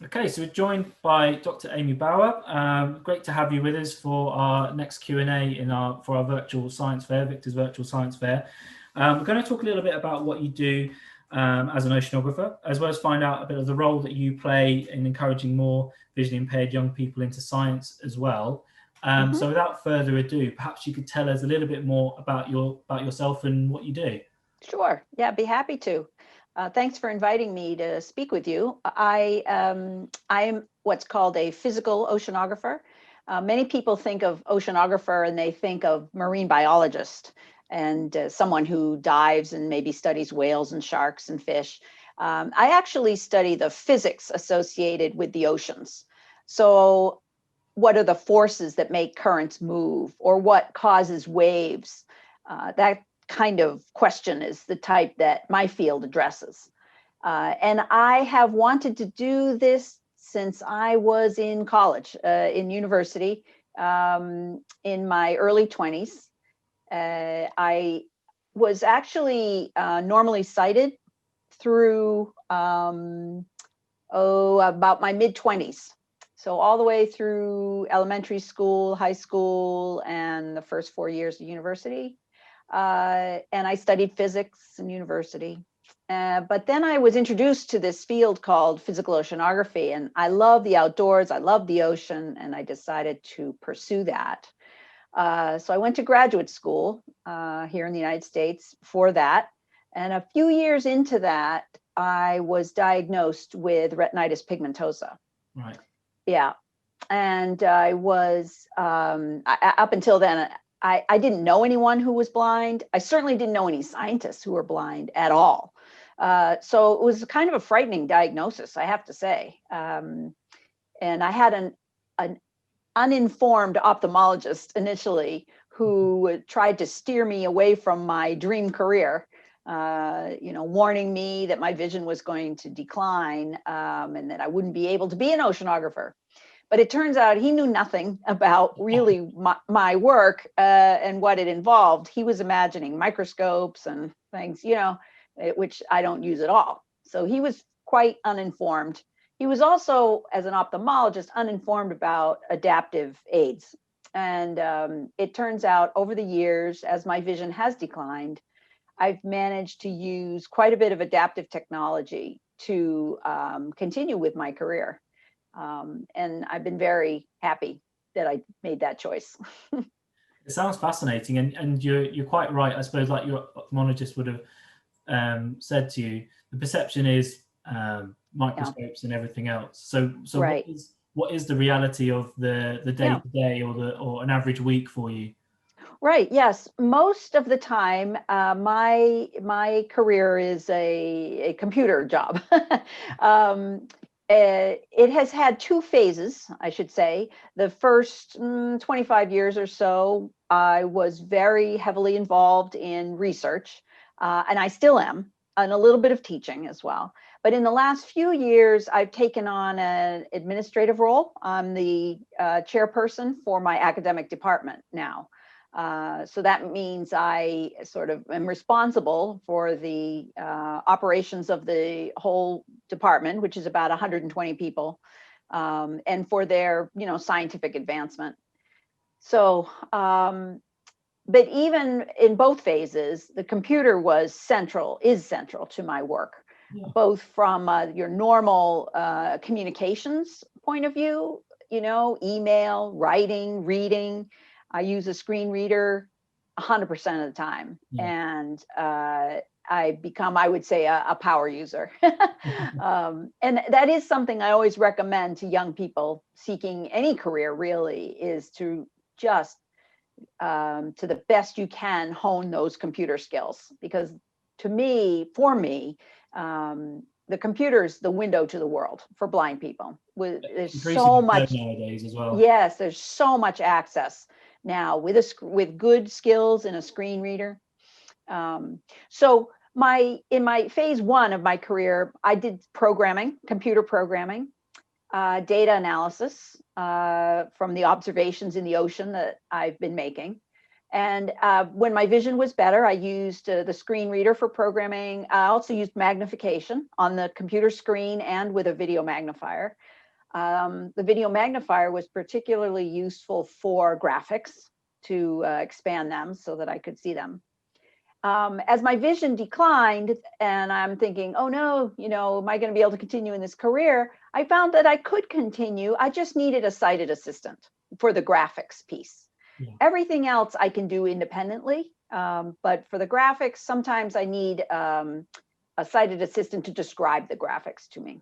Okay, so we're joined by Dr. Amy Bauer. Great to have you with us for our next Q&A for our virtual science fair, VICTA's virtual science fair. We're going to talk a little bit about what you do as an oceanographer, as well as find out a bit of the role that you play in encouraging more visually impaired young people into science as well. So without further ado, perhaps you could tell us a little bit more about yourself and what you do. Sure. Yeah, be happy to. Thanks for inviting me to speak with you. I am what's called a physical oceanographer. Many people think of oceanographer and they think of marine biologist and someone who dives and maybe studies whales and sharks and fish. I actually study the physics associated with the oceans. So what are the forces that make currents move, or what causes waves? That kind of question is the type that my field addresses. And I have wanted to do this since I was in college, in university, in my early 20s. I was actually normally sighted through about my mid 20s. So all the way through elementary school, high school, and the first 4 years of university. And I studied physics in university. But then I was introduced to this field called physical oceanography, and I love the outdoors, I love the ocean, and I decided to pursue that. So I went to graduate school here in the United States for that. And a few years into that, I was diagnosed with retinitis pigmentosa. Right. Yeah. And I was, up until then, I didn't know anyone who was blind. I certainly didn't know any scientists who were blind at all. So it was kind of a frightening diagnosis, I have to say. And I had an uninformed ophthalmologist initially who tried to steer me away from my dream career, warning me that my vision was going to decline and that I wouldn't be able to be an oceanographer. But it turns out he knew nothing about really my work and what it involved. He was imagining microscopes and things, which I don't use at all. So he was quite uninformed. He was also, as an ophthalmologist, uninformed about adaptive aids. And it turns out over the years, as my vision has declined, I've managed to use quite a bit of adaptive technology to continue with my career. And I've been very happy that I made that choice. It sounds fascinating, and you're quite right. I suppose, like your ophthalmologist would have said to you, the perception is microscopes and everything else. So Right. what is the reality of the day Yeah. to day or an average week for you? Right. Yes. Most of the time, my career is a computer job. It has had two phases, I should say. The first 25 years or so, I was very heavily involved in research, and I still am, and a little bit of teaching as well. But in the last few years, I've taken on an administrative role. I'm the chairperson for my academic department now. So that means I sort of am responsible for the operations of the whole department, which is about 120 people, and for their, scientific advancement. So, but even in both phases, the computer is central to my work, Yeah. both from your normal communications point of view, email, writing, reading. I use a screen reader 100% of the time. Yeah. And I become, I would say, a power user. And that is something I always recommend to young people seeking any career, really, is to just, to the best you can, hone those computer skills. Because for me, the computer is the window to the world for blind people. There's so Increasingly so much. nowadays as well. Yes, there's so much access now with good skills in a screen reader. So in my phase one of my career, I did computer programming, data analysis from the observations in the ocean that I've been making, And when my vision was better, I used the screen reader for programming. I also used magnification on the computer screen and with a video magnifier. The video magnifier was particularly useful for graphics to expand them so that I could see them. As my vision declined and I'm thinking, oh no, am I going to be able to continue in this career? I found that I could continue. I just needed a sighted assistant for the graphics piece. Yeah. Everything else I can do independently. But for the graphics, sometimes I need a sighted assistant to describe the graphics to me.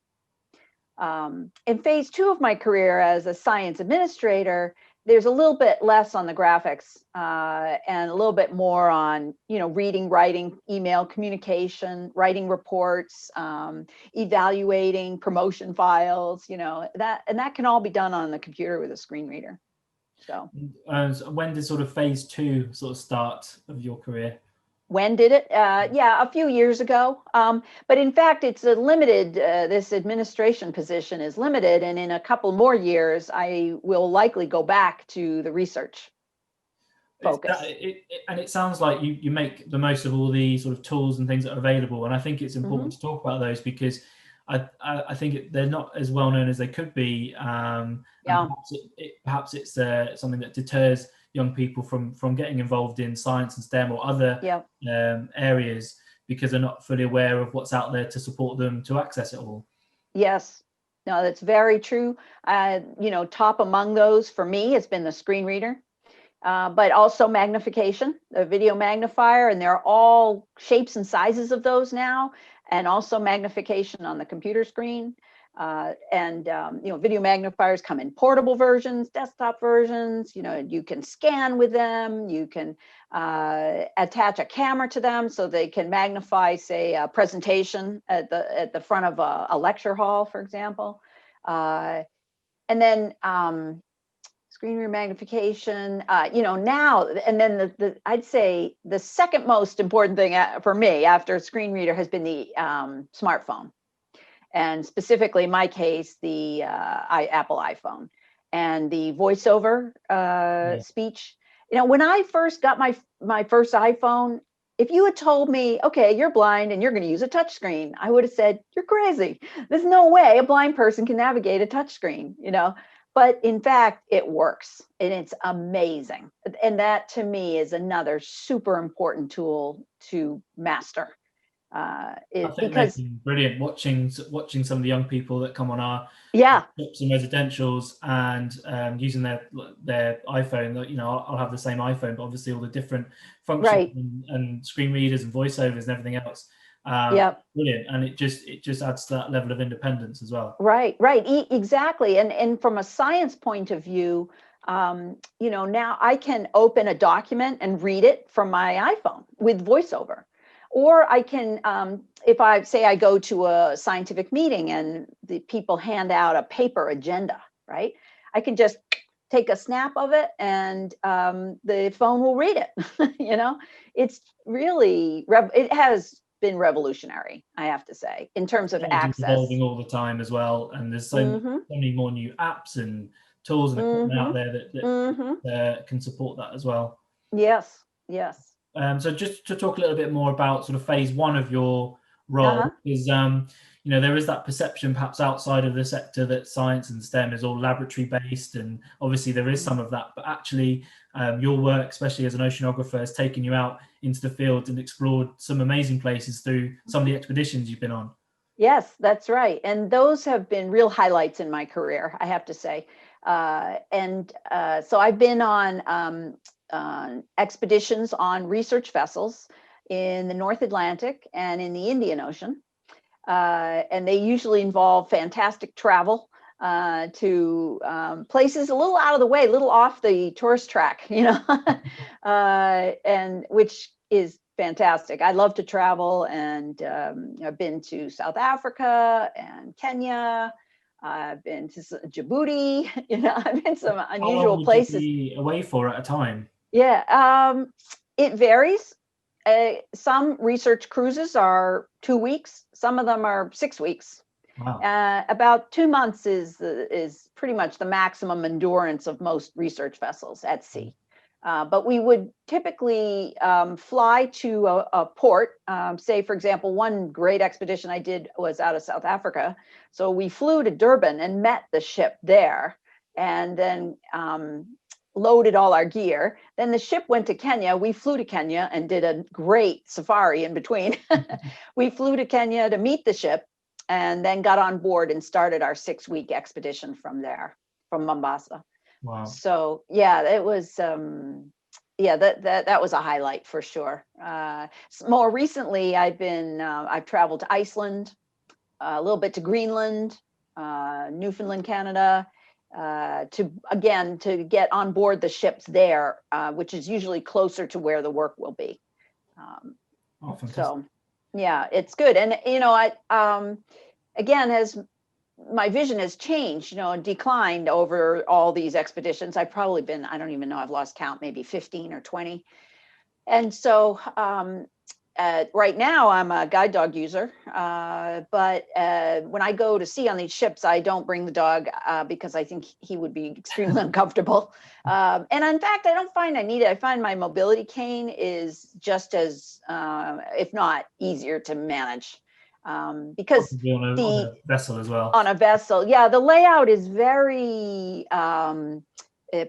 In phase 2 of my career as a science administrator, there's a little bit less on the graphics and a little bit more on, reading, writing, email communication, writing reports, evaluating promotion files, that can all be done on the computer with a screen reader. So when did sort of phase 2 sort of start of your career? When did it? Yeah, a few years ago. But in fact, it's a limited, this administration position is limited. And in a couple more years, I will likely go back to the research focus. And it sounds like you make the most of all the sort of tools and things that are available. And I think it's important to talk about those because I think they're not as well known as they could be. Yeah. Perhaps it's something that deters young people from getting involved in science and STEM or other areas because they're not fully aware of what's out there to support them to access it all. Yes, no, that's very true. Top among those for me has been the screen reader, but also magnification, the video magnifier, and there are all shapes and sizes of those now, and also magnification on the computer screen. Video magnifiers come in portable versions, desktop versions. You can scan with them. You can attach a camera to them so they can magnify, say, a presentation at the front of a lecture hall, for example. And then screen reader magnification. Now, and then I'd say the second most important thing for me after screen reader has been the smartphone. And specifically, in my case, the Apple iPhone and the voiceover speech. When I first got my first iPhone, if you had told me, okay, you're blind and you're going to use a touchscreen, I would have said, you're crazy. There's no way a blind person can navigate a touchscreen, But in fact, it works and it's amazing. And that to me is another super important tool to master. I think because they've been brilliant watching some of the young people that come on our shops and residentials and using their iPhone. I'll have the same iPhone, but obviously all the different functions and screen readers and voiceovers and everything else. Brilliant, and it just adds to that level of independence as well. Right, exactly. And from a science point of view, now I can open a document and read it from my iPhone with voiceover. Or I can, if I go to a scientific meeting and the people hand out a paper agenda, right? I can just take a snap of it and the phone will read it. It's really, it has been revolutionary, I have to say, in terms of access. It's evolving all the time as well. And there's so many more new apps and tools and equipment out there that can support that as well. Yes. So just to talk a little bit more about sort of phase 1 of your role, is there is that perception perhaps outside of the sector that science and STEM is all laboratory based, and obviously there is some of that, but actually your work, especially as an oceanographer, has taken you out into the field and explored some amazing places through some of the expeditions you've been on. Yes, that's right. And those have been real highlights in my career, I have to say. So I've been on expeditions on research vessels in the North Atlantic and in the Indian Ocean. And they usually involve fantastic travel to places a little out of the way, a little off the tourist track, and which is fantastic. I love to travel, and I've been to South Africa and Kenya. I've been to Djibouti, I've been some unusual places. How long would you be away for at a time? Yeah, it varies. Some research cruises are 2 weeks. Some of them are 6 weeks. Wow. About 2 months is pretty much the maximum endurance of most research vessels at sea. But we would typically fly to a port. Say, for example, one great expedition I did was out of South Africa. So we flew to Durban and met the ship there, and then loaded all our gear. Then the ship went to Kenya. We flew to Kenya and did a great safari in between. We flew to Kenya to meet the ship, and then got on board and started our 6-week expedition from there, from Mombasa. Wow. So yeah, it was that was a highlight for sure. More recently, I've traveled to Iceland, a little bit to Greenland, Newfoundland, Canada, to get on board the ships there, which is usually closer to where the work will be. So yeah, it's good. And again, as my vision has changed, and declined over all these expeditions. I've probably been, I don't even know, I've lost count, maybe 15 or 20. And so right now I'm a guide dog user, but when I go to sea on these ships, I don't bring the dog because I think he would be extremely uncomfortable. And in fact, I don't find I need it. I find my mobility cane is just as, if not easier to manage. Because on a vessel as well. On a vessel, yeah, the layout is very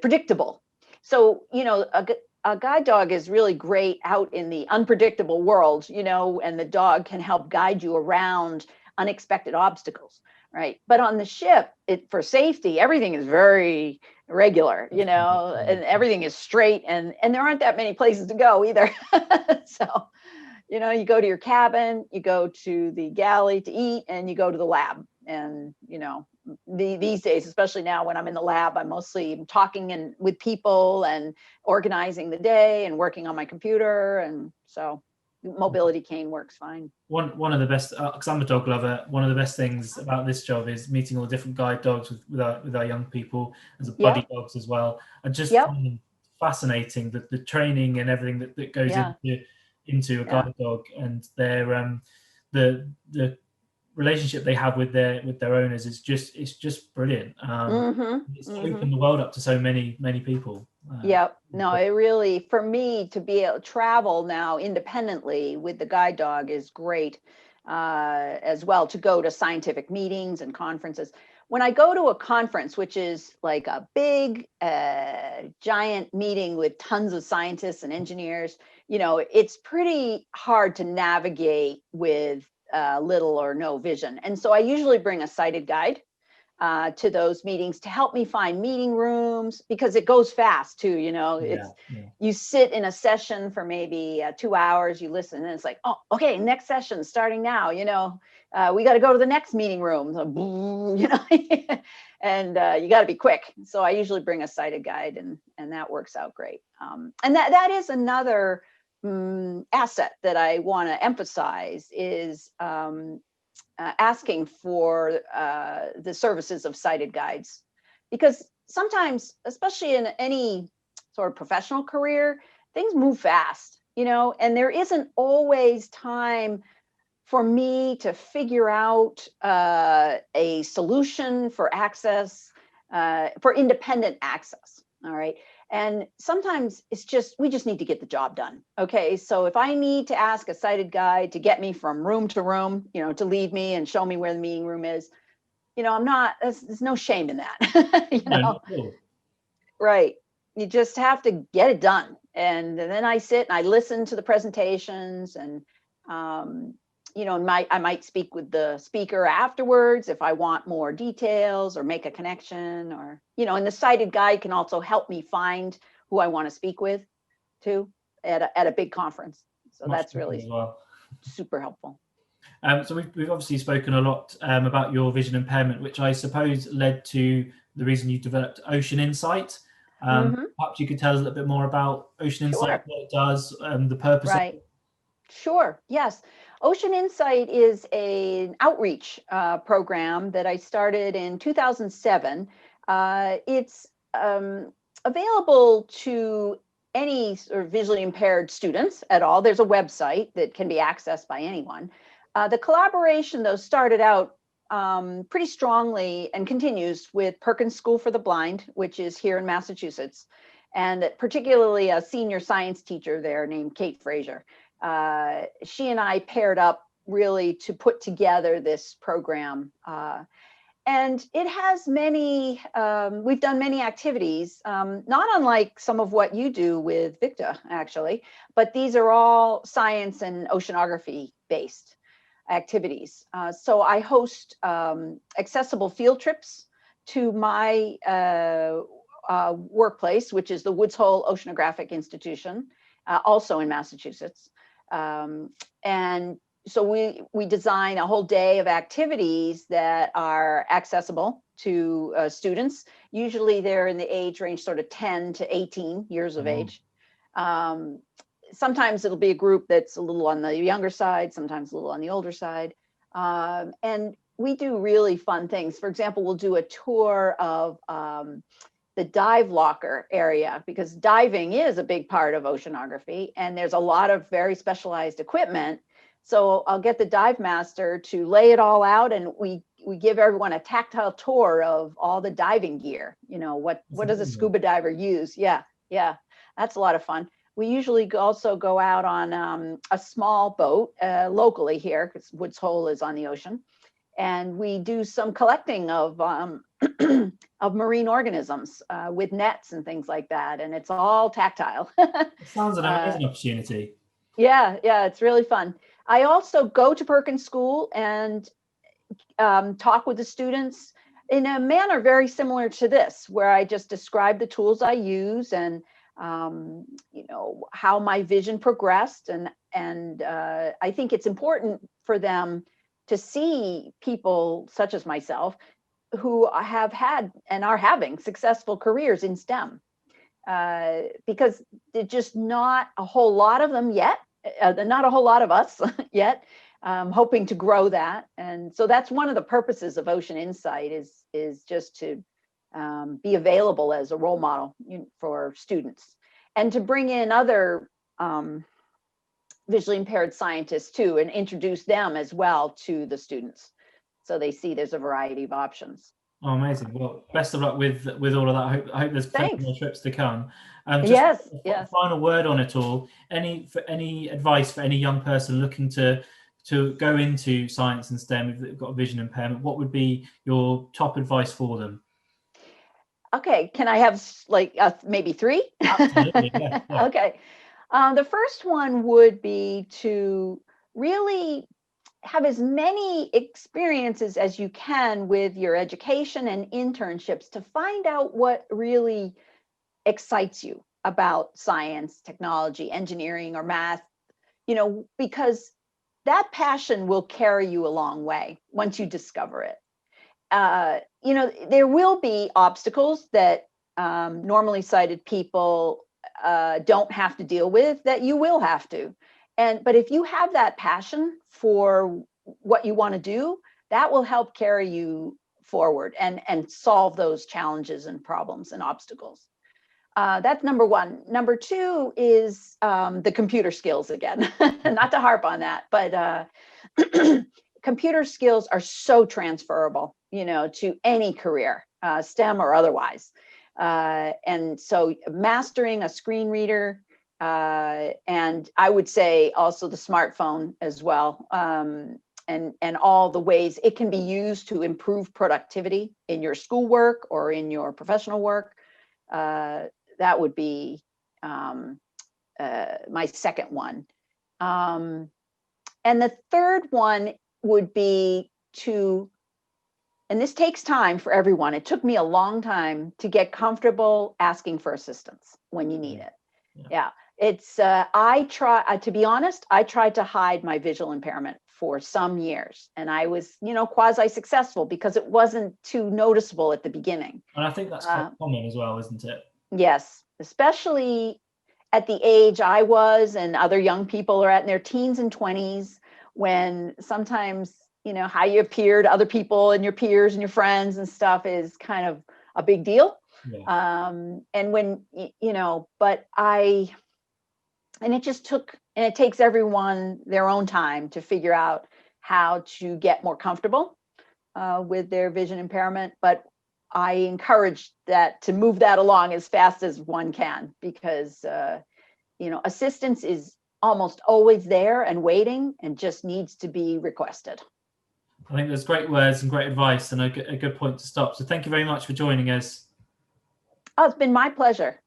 predictable. So, a guide dog is really great out in the unpredictable world, and the dog can help guide you around unexpected obstacles, right? But on the ship, for safety, everything is very regular, and everything is straight, and there aren't that many places to go either. So, you go to your cabin, you go to the galley to eat, and you go to the lab. And, these days, especially now when I'm in the lab, I'm mostly talking with people and organizing the day and working on my computer. And so mobility cane works fine. One of the best, because I'm a dog lover, one of the best things about this job is meeting all the different guide dogs with our young people, as buddy dogs as well. And just find them fascinating, the training and everything that goes into a guide dog, and their the relationship they have with their owners is just brilliant. It's opened the world up to so many people. No, it really, for me to be able to travel now independently with the guide dog is great, as well, to go to scientific meetings and conferences. When I go to a conference, which is like a big giant meeting with tons of scientists and engineers, it's pretty hard to navigate with little or no vision. And so I usually bring a sighted guide to those meetings to help me find meeting rooms, because it goes fast too. You sit in a session for maybe 2 hours, you listen, and it's like, oh, okay, next session starting now. We got to go to the next meeting room. And you got to be quick. So I usually bring a sighted guide, and that works out great. And that is another asset that I want to emphasize, is asking for the services of sighted guides, because sometimes, especially in any sort of professional career, things move fast, and there isn't always time for me to figure out a solution for access, for independent access. All right. And sometimes we just need to get the job done. Okay. So if I need to ask a sighted guide to get me from room to room, to leave me and show me where the meeting room is, there's no shame in that. No. Right. You just have to get it done. And then I sit and I listen to the presentations, and, I might speak with the speaker afterwards if I want more details or make a connection, or, and the sighted guide can also help me find who I want to speak with too at a big conference. So that's really super helpful. So we've obviously spoken a lot about your vision impairment, which I suppose led to the reason you developed Ocean Insight. Perhaps you could tell us a little bit more about Ocean Insight, what it does, the purpose of it. Sure. Yes. Ocean Insight is an outreach program that I started in 2007. It's available to any sort of visually impaired students at all. There's a website that can be accessed by anyone. The collaboration, though, started out pretty strongly and continues with Perkins School for the Blind, which is here in Massachusetts. and particularly a senior science teacher there named Kate Frazier. She and I paired up really to put together this program. And it has many, we've done many activities, not unlike some of what you do with VICTA, actually, but these are all science and oceanography based activities. So I host accessible field trips to my workplace, which is the Woods Hole Oceanographic Institution, also in Massachusetts. And so we design a whole day of activities that are accessible to students. Usually they're in the age range sort of 10 to 18 years of age. Sometimes it'll be a group that's a little on the younger side, sometimes a little on the older side. And we do really fun things. For example, we'll do a tour of the dive locker area, because diving is a big part of oceanography, and there's a lot of very specialized equipment. So I'll get the dive master to lay it all out, and we give everyone a tactile tour of all the diving gear. You know, what does a scuba diver use? Yeah, that's a lot of fun. We usually also go out on a small boat locally here, because Woods Hole is on the ocean, and we do some collecting of of marine organisms with nets and things like that, and it's all tactile. It sounds an amazing opportunity. Yeah, it's really fun. I also go to Perkins School and talk with the students in a manner very similar to this, where I just describe the tools I use and you know, how my vision progressed, and I think it's important for them to see people such as myself who have had and are having successful careers in STEM, because there's just not a whole lot of them yet, not a whole lot of us yet, hoping to grow that. And so that's one of the purposes of Ocean Insight is just to be available as a role model for students, and to bring in other visually impaired scientists too, and introduce them as well to the students, so they see there's a variety of options. Oh, amazing. Well, best of luck with all of that. I hope there's plenty more trips to come. Yes. Final word on it all. Any advice for any young person looking to go into science and STEM, if they've got a vision impairment? What would be your top advice for them? Okay, can I have like maybe three? Absolutely, yeah. Okay. The first one would be to really have as many experiences as you can with your education and internships to find out what really excites you about science, technology, engineering, or math, you know, because that passion will carry you a long way once you discover it. You know, there will be obstacles that normally sighted people don't have to deal with, that you will have to. But if you have that passion for what you want to do, that will help carry you forward and solve those challenges and problems and obstacles. That's number one. Number two is the computer skills again. Not to harp on that, but computer skills are so transferable, you know, to any career, STEM or otherwise. And so mastering a screen reader, and I would say also the smartphone as well, and all the ways it can be used to improve productivity in your schoolwork or in your professional work. That would be my second one. And the third one would be to, and this takes time for everyone. It took me a long time to get comfortable asking for assistance when you need it. Yeah. It's, to be honest, I tried to hide my visual impairment for some years, and I was, you know, quasi-successful because it wasn't too noticeable at the beginning. And I think that's quite common as well, isn't it? Yes, especially at the age I was and other young people are at in their teens and 20s, when sometimes, you know, how you appear to other people and your peers and your friends and stuff is kind of a big deal. Yeah. And when, you know, and it just took, and it takes everyone their own time to figure out how to get more comfortable with their vision impairment. But I encourage that to move that along as fast as one can, because assistance is almost always there and waiting and just needs to be requested. I think there's great words and great advice and a good point to stop. So thank you very much for joining us. Oh, it's been my pleasure.